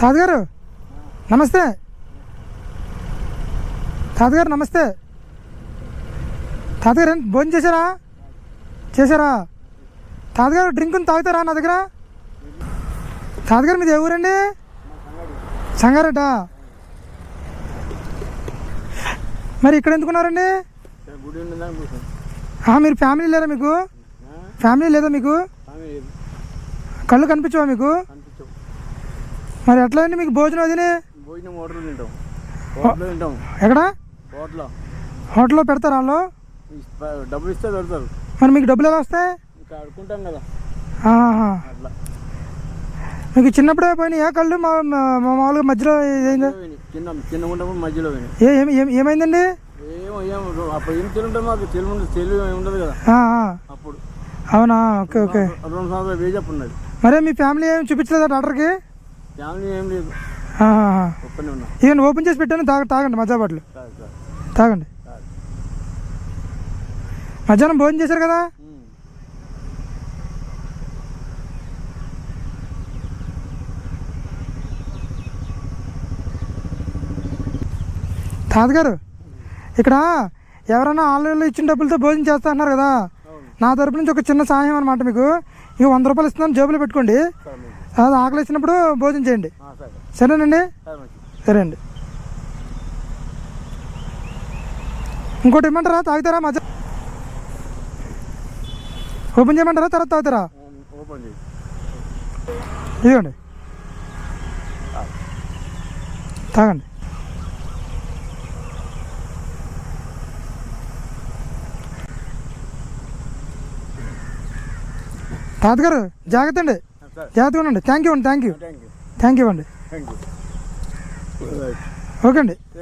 తాతగారు నమస్తే. తాతగారు నమస్తే. తాతగారు భోజనం చేశారా? తాతగారు డ్రింక్ తాగుతారా నా దగ్గర? తాతగారు మీది ఏ ఊరండి? సంగారెడ్డ. మరి ఇక్కడ ఎందుకున్నారండి? మీరు ఫ్యామిలీ లేదా మీకు? ఫ్యామిలీ లేదా మీకు? కళ్ళు కనిపించవా మీకు? మరి ఎట్లా అండి మీకు భోజనం అది? ఎక్కడ హోటల్లో పెడతారా? వాళ్ళు డబ్బులు ఇస్తే పెడతారు. మరి మీకు డబ్బులు ఎలా వస్తాయి? అడుకుంటాం కదా. మీకు చిన్నప్పుడే పోయినాయా కళ్ళు? మామూలుగా మధ్యలో చిన్న మధ్యలో ఏమైందండి? అప్పుడు ఏం తెలియదు, మాకు తెలివి ఉండదు కదా అప్పుడు. అవునా? Okay okay. 2 సంవత్సరాలు వేజప్ ఉన్నది. మరే మీ ఫ్యామిలీ ఏమి చూపించలేదా డాక్టర్కి? ఫ్యామిలీ ఏం లేదు, ఒక్కనే ఉన్నా. ఇవన్నీ ఓపెన్ చేసి పెట్టాను, తాగండి మజ్జా బాటిల్ తాగండి. మధ్యాహ్నం భోజనం చేశారు కదా? తాతగారు ఇక్కడ ఎవరైనా ఆన్లైన్లో ఇచ్చిన డబ్బులతో భోజనం చేస్తా అన్నారు కదా, నా తరపు నుంచి ఒక చిన్న సహాయం అనమాట. మీకు ఇక 100 రూపాయలు ఇస్తున్నాను, జేబులో పెట్టుకోండి. అది ఆకలి వేసినప్పుడు భోజనం చేయండి, సరేనండి? సరే అండి. ఇంకోటి ఇమ్మంటారా? తాగుతారా? మధ్య ఓపెన్ చేయమంటారా? తర్వాత తాగుతారా? ఇదిగోండి తాగండి. తాతగారు జాగ్రత్త అండి, జాగ్రత్తగా ఉండండి. థ్యాంక్ యూ అండి. థ్యాంక్ యూ అండి. ఓకే అండి.